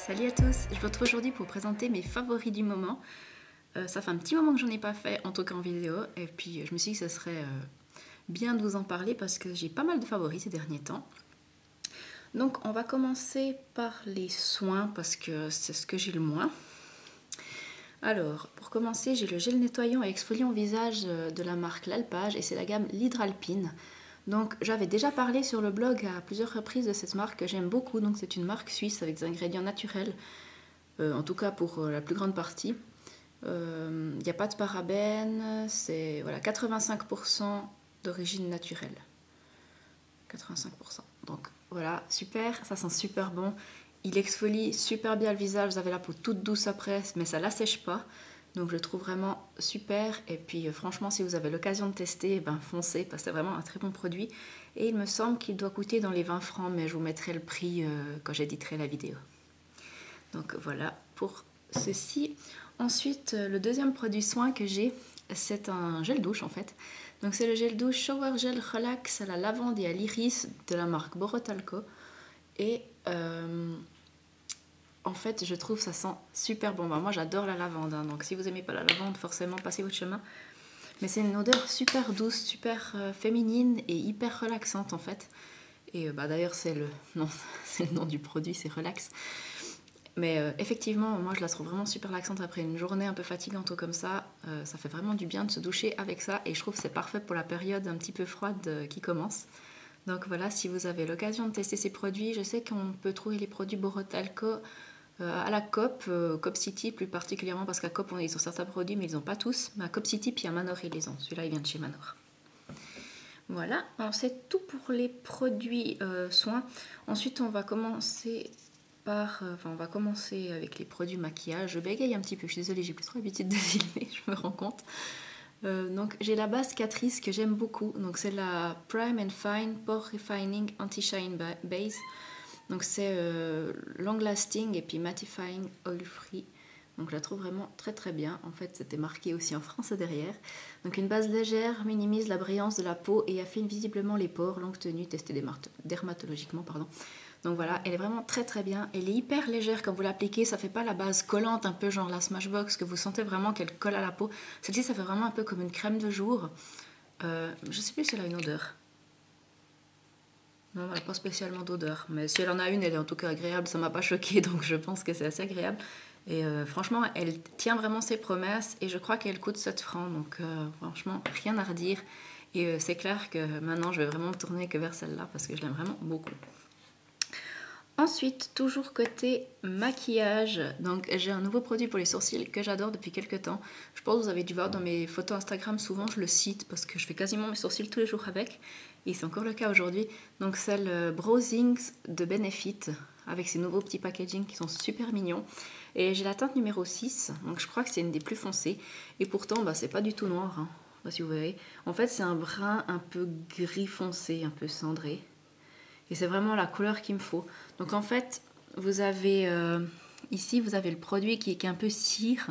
Salut à tous, je vous retrouve aujourd'hui pour vous présenter mes favoris du moment. Ça fait un petit moment que j'en ai pas fait, en tout cas en vidéo, et puis je me suis dit que ce serait bien de vous en parler parce que j'ai pas mal de favoris ces derniers temps. Donc on va commencer par les soins parce que c'est ce que j'ai le moins. Alors, pour commencer, j'ai le gel nettoyant et exfoliant visage de la marque L'Alpage et c'est la gamme l'Hydralpine. Donc j'avais déjà parlé sur le blog à plusieurs reprises de cette marque que j'aime beaucoup. Donc c'est une marque suisse avec des ingrédients naturels, en tout cas pour la plus grande partie. Il n'y a pas de parabènes, c'est voilà, 85% d'origine naturelle. 85%. Donc voilà, super, ça sent super bon. Il exfolie super bien le visage, vous avez la peau toute douce après, mais ça ne l'assèche pas. Donc je le trouve vraiment super. Et puis franchement, si vous avez l'occasion de tester, ben, foncez, parce que c'est vraiment un très bon produit. Et il me semble qu'il doit coûter dans les 20 francs, mais je vous mettrai le prix quand j'éditerai la vidéo. Donc voilà pour ceci. Ensuite, le deuxième produit soin que j'ai, c'est un gel douche en fait. Donc c'est le gel douche Shower Gel Relax à la lavande et à l'iris de la marque Borotalco. Et en fait, je trouve ça sent super bon. Moi, j'adore la lavande, hein, donc si vous n'aimez pas la lavande, forcément, passez votre chemin. Mais c'est une odeur super douce, super féminine et hyper relaxante en fait. Et d'ailleurs, c'est le nom du produit, c'est Relax. Mais effectivement, moi je la trouve vraiment super relaxante après une journée un peu fatigante ou comme ça. Ça fait vraiment du bien de se doucher avec ça et je trouve que c'est parfait pour la période un petit peu froide qui commence. Donc voilà, si vous avez l'occasion de tester ces produits, je sais qu'on peut trouver les produits Borotalco à la Coop, Coop City plus particulièrement parce qu'à Coop ils ont certains produits mais ils n'ont pas tous. Mais à Coop City puis à Manor ils les ont. Celui-là il vient de chez Manor. Voilà, c'est tout pour les produits soins. Ensuite on va commencer on va commencer avec les produits maquillage. Je bégaye un petit peu, je suis désolée, j'ai plus trop l'habitude de filmer, je me rends compte. Donc j'ai la base Catrice que j'aime beaucoup. Donc c'est la Prime and Fine Pore Refining Anti-Shine Base. Donc c'est long lasting et puis mattifying oil free. Donc je la trouve vraiment très très bien. En fait c'était marqué aussi en France derrière. Donc une base légère minimise la brillance de la peau et affine visiblement les pores. Longue tenue testée dermatologiquement pardon. Donc voilà, elle est vraiment très très bien. Elle est hyper légère quand vous l'appliquez, ça fait pas la base collante un peu genre la Smashbox que vous sentez vraiment qu'elle colle à la peau. Celle-ci ça fait vraiment un peu comme une crème de jour. Je sais plus si elle a une odeur. Non, elle n'a pas spécialement d'odeur, mais si elle en a une, elle est en tout cas agréable, ça m'a pas choqué donc je pense que c'est assez agréable. Et franchement, elle tient vraiment ses promesses et je crois qu'elle coûte 7 francs, donc franchement, rien à redire. Et c'est clair que maintenant je vais vraiment me tourner que vers celle-là parce que je l'aime vraiment beaucoup. Ensuite, toujours côté maquillage, donc j'ai un nouveau produit pour les sourcils que j'adore depuis quelques temps. Je pense que vous avez dû voir dans mes photos Instagram, souvent je le cite parce que je fais quasiment mes sourcils tous les jours avec. Et c'est encore le cas aujourd'hui. Donc c'est le Browsings de Benefit avec ces nouveaux petits packaging qui sont super mignons. Et j'ai la teinte numéro 6, donc je crois que c'est une des plus foncées. Et pourtant, c'est pas du tout noir, hein. Je sais pas si vous voyez. En fait, c'est un brun un peu gris foncé, un peu cendré. Et c'est vraiment la couleur qu'il me faut. Donc en fait, vous avez ici, vous avez le produit qui est un peu cire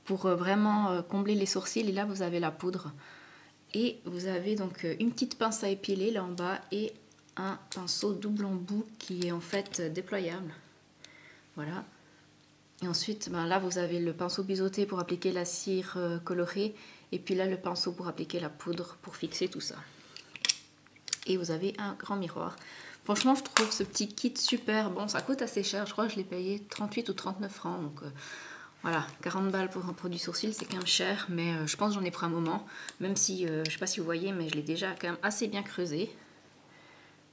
pour vraiment combler les sourcils. Et là, vous avez la poudre. Et vous avez donc une petite pince à épiler là en bas et un pinceau double embout qui est en fait déployable. Voilà. Et ensuite, là, vous avez le pinceau biseauté pour appliquer la cire colorée. Et puis là, le pinceau pour appliquer la poudre pour fixer tout ça. Et vous avez un grand miroir. Franchement, je trouve ce petit kit super bon. Ça coûte assez cher. Je crois que je l'ai payé 38 ou 39 francs. Donc voilà, 40 balles pour un produit sourcil, c'est quand même cher. Mais je pense que j'en ai pris un moment. Même si, je ne sais pas si vous voyez, mais je l'ai déjà quand même assez bien creusé.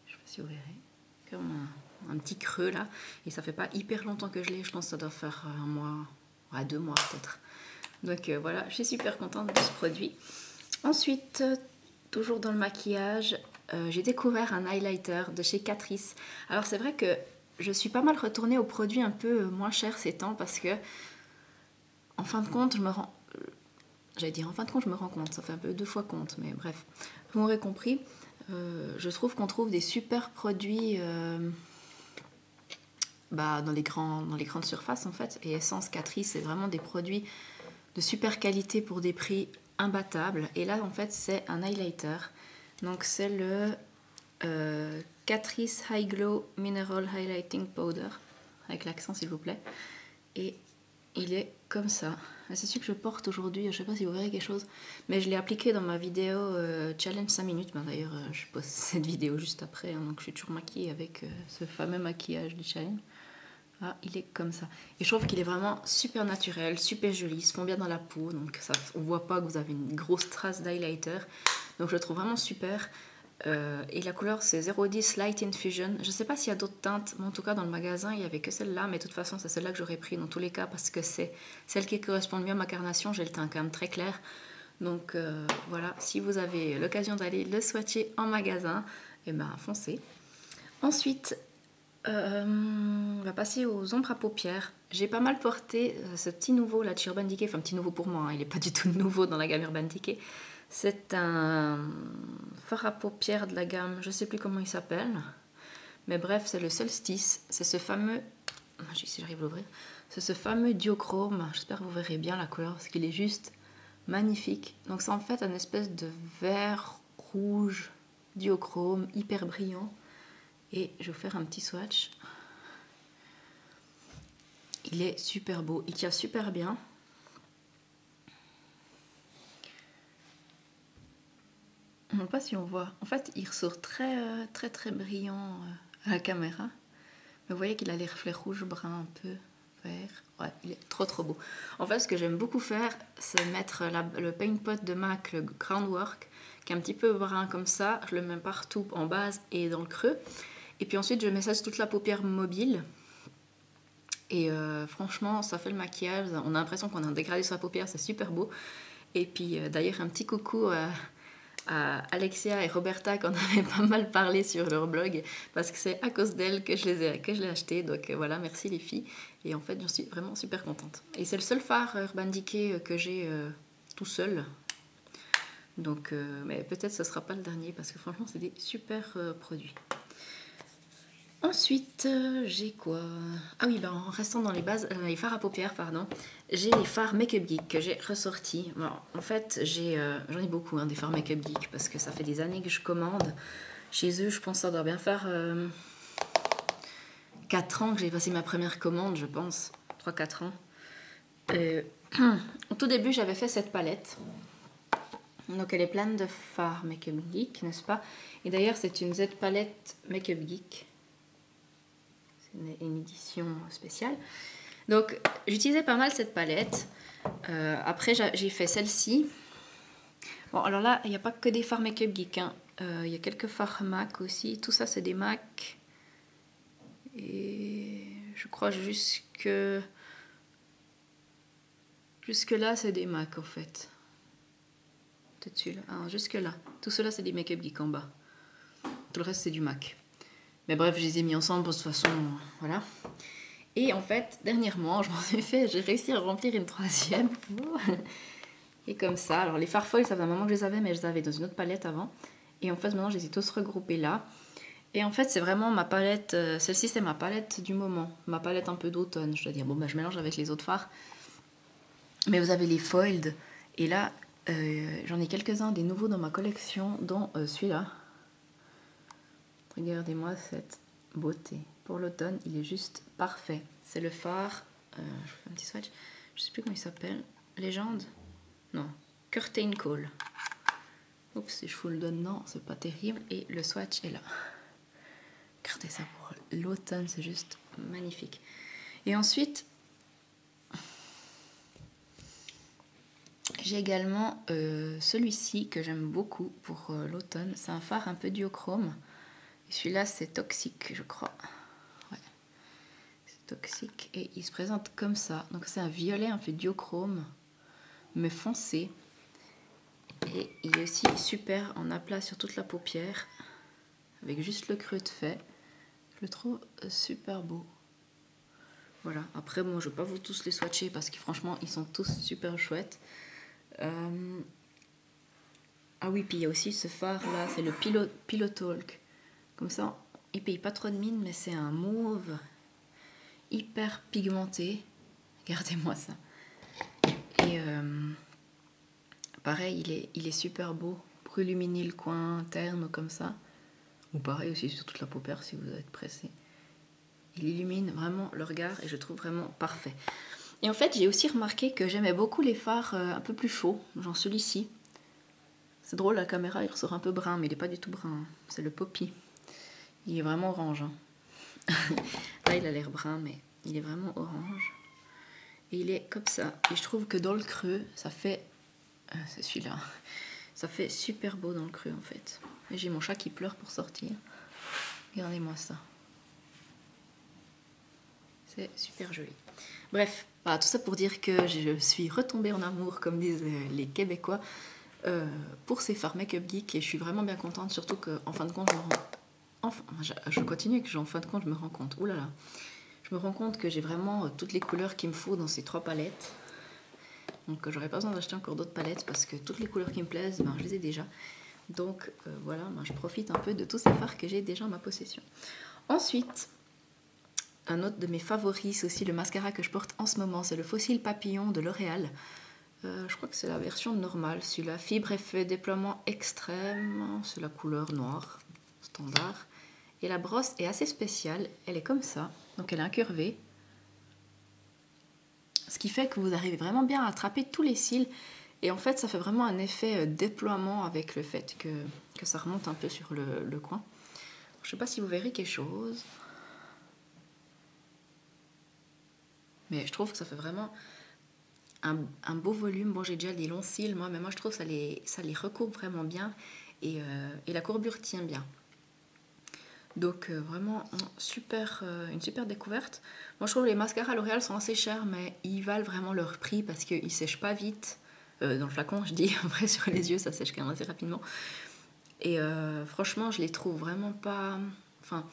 Je ne sais pas si vous verrez. Comme un petit creux là. Et ça fait pas hyper longtemps que je l'ai. Je pense que ça doit faire un mois, 2 mois peut-être. Donc voilà, je suis super contente de ce produit. Ensuite, toujours dans le maquillage, j'ai découvert un highlighter de chez Catrice. Alors c'est vrai que je suis pas mal retournée aux produits un peu moins chers ces temps parce que en fin de compte je me rends... J'allais dire en fin de compte je me rends compte, ça fait un peu 2 fois compte, mais bref, vous m'aurez compris. Je trouve qu'on trouve des super produits dans les grandes surfaces en fait. Et Essence Catrice, c'est vraiment des produits de super qualité pour des prix imbattables. Et là en fait c'est un highlighter. Donc c'est le Catrice High Glow Mineral Highlighting Powder. avec l'accent s'il vous plaît. Et il est comme ça. C'est celui que je porte aujourd'hui, je sais pas si vous verrez quelque chose, mais je l'ai appliqué dans ma vidéo challenge 5 minutes. Ben, d'ailleurs, je poste cette vidéo juste après, hein, donc je suis toujours maquillée avec ce fameux maquillage du challenge. Ah, il est comme ça. Et je trouve qu'il est vraiment super naturel, super joli, il se fond bien dans la peau, donc ça, on voit pas que vous avez une grosse trace d'highlighter. Donc je le trouve vraiment super. Et la couleur c'est 010 Light Infusion. Je sais pas s'il y a d'autres teintes, mais en tout cas dans le magasin il y avait que celle-là, mais de toute façon c'est celle-là que j'aurais pris dans tous les cas parce que c'est celle qui correspond le mieux à ma carnation. J'ai le teint quand même très clair. Donc voilà, si vous avez l'occasion d'aller le swatcher en magasin, et ben foncez. Ensuite, on va passer aux ombres à paupières. J'ai pas mal porté ce petit nouveau là de chez Urban Decay, enfin petit nouveau pour moi, hein, il est pas du tout nouveau dans la gamme Urban Decay. C'est un fard à paupières de la gamme, je sais plus comment il s'appelle, mais bref, c'est le Solstice. C'est ce fameux, si j'arrive à l'ouvrir, c'est ce fameux duochrome. J'espère que vous verrez bien la couleur parce qu'il est juste magnifique. Donc c'est en fait un espèce de vert rouge duochrome hyper brillant. Et je vais vous faire un petit swatch. Il est super beau, il tient super bien. Je ne sais pas si on voit. En fait, il ressort très brillant à la caméra. Mais vous voyez qu'il a les reflets rouge-brun un peu vert. Ouais, il est trop beau. En fait, ce que j'aime beaucoup faire, c'est mettre le paint pot de MAC, le Groundwork, qui est un petit peu brun comme ça. Je le mets partout en base et dans le creux. Et puis ensuite, je mets ça sur toute la paupière mobile. Et franchement, ça fait le maquillage. On a l'impression qu'on a un dégradé sur la paupière, c'est super beau. Et puis d'ailleurs, un petit coucou à Alexia et Roberta qui en avaient pas mal parlé sur leur blog, parce que c'est à cause d'elles que je l'ai acheté. Donc voilà, merci les filles. Et en fait, j'en suis vraiment super contente. Et c'est le seul fard Urban Decay que j'ai tout seul. Donc, mais peut-être ce sera pas le dernier, parce que franchement, c'est des super produits. Ensuite, j'ai quoi? Ah oui, ben, en restant dans les bases, les fards à paupières, pardon, j'ai les fards Make Up Geek que j'ai ressortis. Bon, en fait, j'en ai beaucoup, hein, des fards Make Up Geek, parce que ça fait des années que je commande. Chez eux, je pense que ça doit bien faire 4 ans que j'ai passé ma première commande, je pense. 3-4 ans. Au tout début, j'avais fait cette palette. Donc, elle est pleine de fards Make Up Geek, n'est-ce pas? Et d'ailleurs, c'est une Z palette Make Up Geek. Une édition spéciale. Donc j'utilisais pas mal cette palette. Après j'ai fait celle-ci. Bon alors là il n'y a pas que des fards Make Up Geek, hein. Il y a quelques fards MAC aussi. Tout ça c'est des MAC. Et je crois jusque là c'est des MAC en fait. Peut-être celui-là. Ah, jusque là. Tout cela c'est des Make Up Geek en bas. Tout le reste c'est du MAC. Mais bref, je les ai mis ensemble de toute façon, voilà. Et en fait, dernièrement, j'ai réussi à remplir une troisième. Et comme ça, alors les fards foils, ça fait un moment que je les avais, mais je les avais dans une autre palette avant. Et en fait, maintenant, je les ai tous regroupés là. Et en fait, c'est vraiment ma palette, celle-ci, c'est ma palette du moment. Ma palette un peu d'automne, je dois dire. Bon, bah, je mélange avec les autres fards. Mais vous avez les foiled. Et là, j'en ai quelques-uns des nouveaux dans ma collection, dont celui-là. Regardez-moi cette beauté. Pour l'automne, il est juste parfait. C'est le fard, je fais un petit swatch, je sais plus comment il s'appelle. Légende? Non, Curtain Call. Oups, si je vous le donne, non, c'est pas terrible. Et le swatch est là. Regardez ça pour l'automne, c'est juste magnifique. Et ensuite, j'ai également celui-ci que j'aime beaucoup pour l'automne. C'est un fard un peu duochrome. Celui-là, c'est Toxique, je crois. Ouais, c'est Toxique. Et il se présente comme ça. Donc, c'est un violet un peu duochrome, mais foncé. Et il est aussi super en aplat sur toute la paupière, avec juste le creux de fait. Je le trouve super beau. Voilà. Après, moi, je ne vais pas vous tous les swatcher parce que franchement, ils sont tous super chouettes. Ah oui, puis il y a aussi ce phare-là, c'est le Pillow Talk. Comme ça, il paye pas trop de mine, mais c'est un mauve hyper pigmenté. Regardez-moi ça. Et pareil, il est super beau pour illuminer le coin interne comme ça. Ou pareil aussi sur toute la paupière si vous êtes pressé. Il illumine vraiment le regard et je trouve vraiment parfait. Et en fait, j'ai aussi remarqué que j'aimais beaucoup les fards un peu plus chauds, genre celui-ci. C'est drôle, la caméra, il ressort un peu brun, mais il n'est pas du tout brun. C'est le Poppy. Il est vraiment orange. Hein. Là, il a l'air brun, mais il est vraiment orange. Et il est comme ça. Et je trouve que dans le creux, ça fait... c'est celui-là. Ça fait super beau dans le creux, en fait. Et j'ai mon chat qui pleure pour sortir. Regardez-moi ça. C'est super joli. Bref, voilà, tout ça pour dire que je suis retombée en amour, comme disent les Québécois, pour ces fards Make-up Geek. Et je suis vraiment bien contente, surtout qu'en fin de compte, je continue et que en fin de compte, je me rends compte. Ouh là là. Je me rends compte que j'ai vraiment toutes les couleurs qu'il me faut dans ces 3 palettes. Donc j'aurais pas besoin d'acheter encore d'autres palettes parce que toutes les couleurs qui me plaisent, ben, je les ai déjà. Donc voilà, ben, je profite un peu de tous ces fards que j'ai déjà en ma possession. Ensuite, un autre de mes favoris, c'est aussi le mascara que je porte en ce moment, c'est le Fossil Papillon de L'Oréal. Je crois que c'est la version normale, celui-là. Fibre effet déploiement extrême, c'est la couleur noire, standard. Et la brosse est assez spéciale, elle est comme ça, donc elle est incurvée. Ce qui fait que vous arrivez vraiment bien à attraper tous les cils. Et en fait, ça fait vraiment un effet déploiement avec le fait que ça remonte un peu sur le coin. Je ne sais pas si vous verrez quelque chose. Mais je trouve que ça fait vraiment un beau volume. Bon, j'ai déjà des longs cils, moi, mais moi, je trouve que ça les recourbe vraiment bien. Et la courbure tient bien. Donc vraiment une super découverte. Moi je trouve que les mascaras L'Oréal sont assez chers, mais ils valent vraiment leur prix parce qu'ils ne sèchent pas vite. Dans le flacon je dis, après sur les yeux ça sèche quand même assez rapidement. Et franchement je les trouve vraiment pas... Enfin,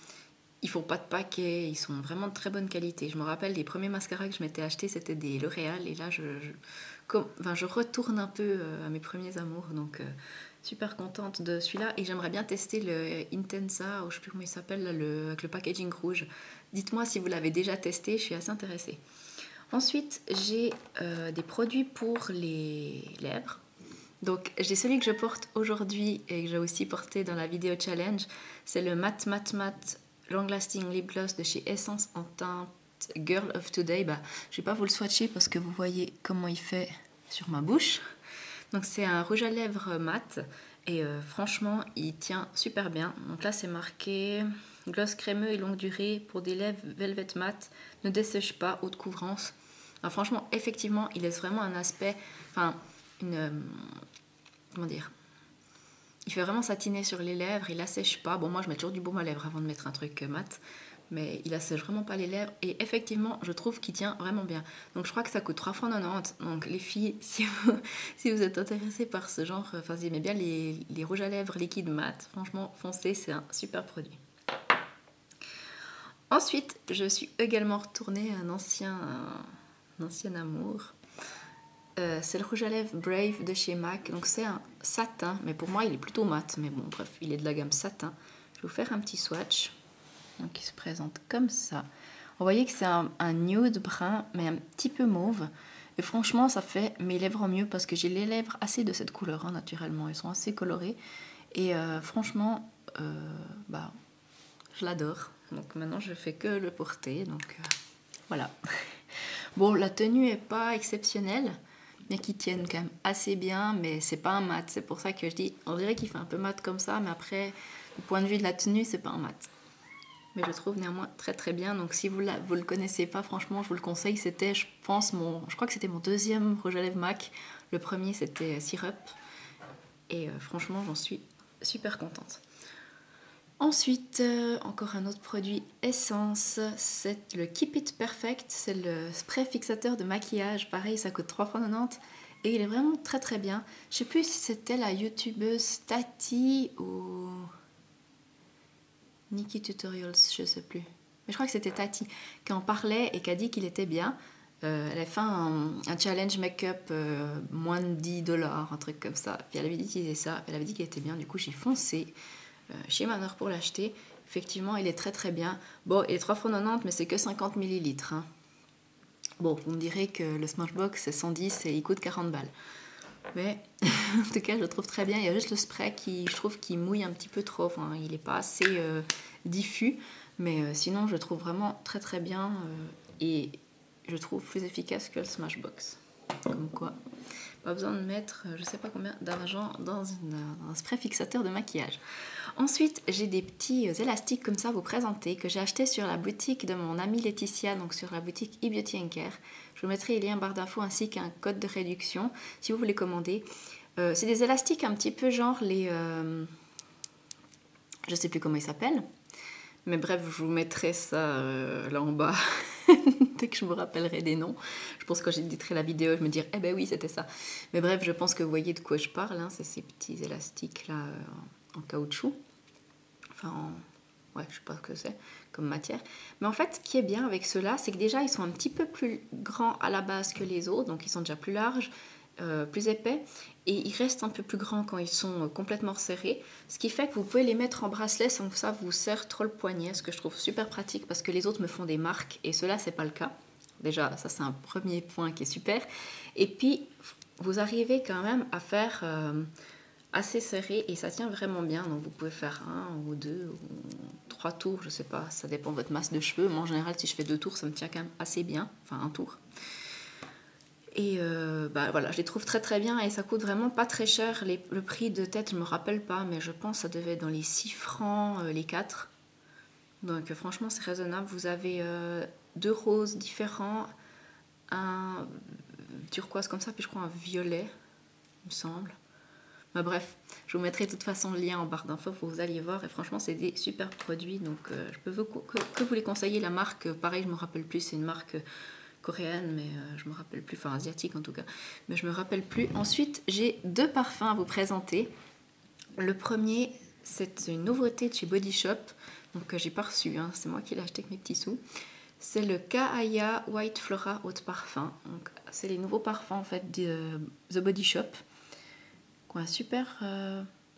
ils font pas de paquet, ils sont vraiment de très bonne qualité. Je me rappelle les premiers mascaras que je m'étais achetés c'était des L'Oréal et là je retourne un peu à mes premiers amours. Donc... super contente de celui-là et j'aimerais bien tester le Intensa, ou je sais plus comment il s'appelle, là, avec le packaging rouge. Dites-moi si vous l'avez déjà testé, je suis assez intéressée. Ensuite, j'ai des produits pour les lèvres. Donc, j'ai celui que je porte aujourd'hui et que j'ai aussi porté dans la vidéo challenge. C'est le Matte Matte Matte Long Lasting Lip Gloss de chez Essence en teinte Girl of Today. Bah, je vais pas vous le swatcher parce que vous voyez comment il fait sur ma bouche. Donc c'est un rouge à lèvres mat et franchement il tient super bien. Donc là c'est marqué gloss crémeux et longue durée pour des lèvres velvet mat, ne dessèche pas, haute couvrance. Alors, franchement effectivement il laisse vraiment un aspect, enfin comment dire, il fait vraiment satiner sur les lèvres, il assèche pas. Bon moi je mets toujours du baume à lèvres avant de mettre un truc mat. Mais il assèche vraiment pas les lèvres et effectivement je trouve qu'il tient vraiment bien. Donc je crois que ça coûte 3,90 €. Donc les filles, si vous êtes intéressées par ce genre, enfin si vous aimez bien les rouges à lèvres liquides mat, franchement foncez, c'est un super produit. Ensuite je suis également retournée à un ancien amour. C'est le rouge à lèvres Brave de chez MAC. Donc c'est un satin, mais pour moi il est plutôt mat. Mais bon bref, il est de la gamme satin. Je vais vous faire un petit swatch. Donc il se présente comme ça. Vous voyez que c'est un nude brun, mais un petit peu mauve. Et franchement, ça fait mes lèvres en mieux parce que j'ai les lèvres assez de cette couleur, hein, naturellement. Elles sont assez colorées. Et franchement, je l'adore. Donc maintenant, je fais que le porter. Donc voilà. Bon, la tenue est pas exceptionnelle, mais qui tiennent quand même assez bien. Mais c'est pas un mat. C'est pour ça que je dis, on dirait qu'il fait un peu mat comme ça. Mais après, du point de vue de la tenue, c'est pas un mat. Mais je trouve néanmoins très très bien. Donc si vous le connaissez pas, franchement, je vous le conseille. C'était, je crois que c'était mon deuxième rouge à lèvres MAC. Le premier, c'était Syrup. Et franchement, j'en suis super contente. Ensuite, encore un autre produit Essence. C'est le Keep It Perfect. C'est le spray fixateur de maquillage. Pareil, ça coûte 3,90 €. Et il est vraiment très très bien. Je sais plus si c'était la youtubeuse Tati ou... Nikki Tutorials, je sais plus. Mais je crois que c'était Tati qui en parlait et qui a dit qu'il était bien. Elle a fait un challenge make-up moins de 10 $, un truc comme ça. Puis elle avait utilisé ça, elle avait dit qu'il était bien. Du coup, j'ai foncé chez Manor pour l'acheter. Effectivement, il est très très bien. Bon, il est 3,90 €, mais c'est que 50 ml. Hein. Bon, vous me direz que le Smashbox c'est 110 et il coûte 40 balles. Mais en tout cas, je le trouve très bien. Il y a juste le spray qui, je trouve, qui mouille un petit peu trop. Enfin, il n'est pas assez diffus. Mais sinon, je trouve vraiment très très bien et je trouve plus efficace que le Smashbox. Comme quoi, pas besoin de mettre je sais pas combien d'argent dans un spray fixateur de maquillage. Ensuite, j'ai des petits élastiques comme ça à vous présenter que j'ai acheté sur la boutique de mon amie Laetitia, donc sur la boutique eBeauty & Care. Je vous mettrai les liens en barre d'infos ainsi qu'un code de réduction si vous voulez commander. C'est des élastiques un petit peu genre les... je sais plus comment ils s'appellent. Mais bref, je vous mettrai ça là en bas dès que je me rappellerai des noms. Je pense que quand j'éditerai la vidéo, je me dirai, eh ben oui, c'était ça. Mais bref, je pense que vous voyez de quoi je parle. Hein. C'est ces petits élastiques là en caoutchouc. Enfin, ouais, je sais pas ce que c'est comme matière. Mais en fait, ce qui est bien avec ceux-là, c'est que déjà, ils sont un petit peu plus grands à la base que les autres. Donc, ils sont déjà plus larges, plus épais. Et ils restent un peu plus grands quand ils sont complètement serrés. Ce qui fait que vous pouvez les mettre en bracelet sans que ça vous serre trop le poignet. Ce que je trouve super pratique parce que les autres me font des marques. Et ceux-là, c'est pas le cas. Déjà, ça, c'est un premier point qui est super. Et puis, vous arrivez quand même à faire... assez serré et ça tient vraiment bien, donc vous pouvez faire 1 ou 2 ou 3 tours, je sais pas, ça dépend de votre masse de cheveux. Moi en général si je fais 2 tours ça me tient quand même assez bien, enfin 1 tour. Et voilà, je les trouve très très bien et ça coûte vraiment pas très cher. Le prix de tête je me rappelle pas, mais je pense que ça devait être dans les 6 francs les 4. Donc franchement c'est raisonnable. Vous avez 2 roses différents, un turquoise comme ça, puis je crois un violet, il me semble. Bah bref, je vous mettrai de toute façon le lien en barre d'infos pour que vous alliez voir. Et franchement, c'est des super produits. Donc, je peux que vous les conseiller. La marque, pareil, je me rappelle plus. C'est une marque coréenne, mais je me rappelle plus. Enfin, asiatique en tout cas. Mais je me rappelle plus. Ensuite, j'ai 2 parfums à vous présenter. Le premier, c'est une nouveauté de chez Body Shop. Donc, j'ai pas reçu. Hein, c'est moi qui l'ai acheté avec mes petits sous. C'est le Kaaya White Flora Eau de Parfum. Donc, c'est les nouveaux parfums en fait de The Body Shop. Super,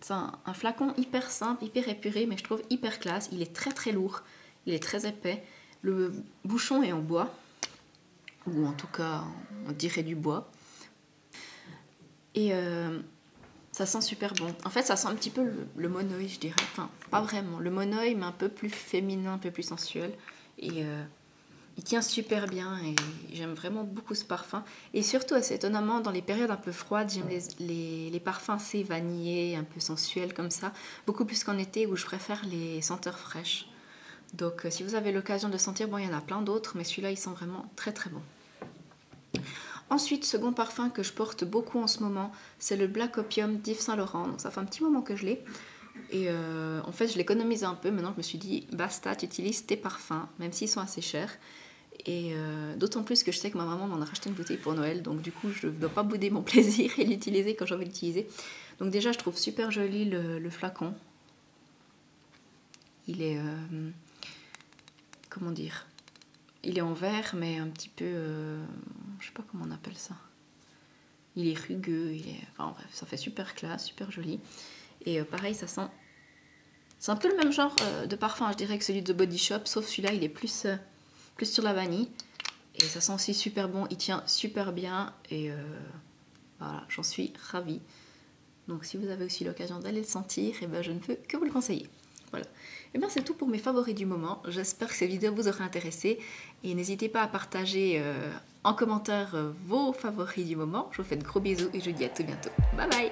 c'est un flacon hyper simple, hyper épuré, mais je trouve hyper classe. Il est très très lourd, il est très épais. Le bouchon est en bois, ou en tout cas on dirait du bois. Et ça sent super bon. En fait ça sent un petit peu le monoï je dirais, enfin pas vraiment. Le monoï mais un peu plus féminin, un peu plus sensuel. Et il tient super bien et j'aime vraiment beaucoup ce parfum. Et surtout, assez étonnamment, dans les périodes un peu froides, j'aime les parfums assez vanillés, un peu sensuels comme ça. Beaucoup plus qu'en été où je préfère les senteurs fraîches. Donc si vous avez l'occasion de sentir, bon il y en a plein d'autres, mais celui-là il sent vraiment très très bon. Ensuite, second parfum que je porte beaucoup en ce moment, c'est le Black Opium d'Yves Saint Laurent. Donc ça fait un petit moment que je l'ai. Et en fait je l'économise un peu, maintenant je me suis dit basta, tu utilises tes parfums, même s'ils sont assez chers. Et d'autant plus que je sais que ma maman m'en a racheté une bouteille pour Noël, donc du coup je ne dois pas bouder mon plaisir et l'utiliser quand j'ai envie de l'utiliser. Donc déjà je trouve super joli le flacon. Il est, comment dire, il est en verre mais un petit peu, je sais pas comment on appelle ça. Il est rugueux, enfin bref, ça fait super classe, super joli. Et pareil ça sent, c'est un peu le même genre de parfum je dirais que celui de Body Shop, sauf celui-là il est plus sur la vanille et ça sent aussi super bon, il tient super bien et voilà, j'en suis ravie. Donc si vous avez aussi l'occasion d'aller le sentir, et ben je ne peux que vous le conseiller. Voilà, et bien c'est tout pour mes favoris du moment. J'espère que cette vidéo vous aura intéressé et n'hésitez pas à partager en commentaire vos favoris du moment. Je vous fais de gros bisous et je vous dis à tout bientôt. Bye bye.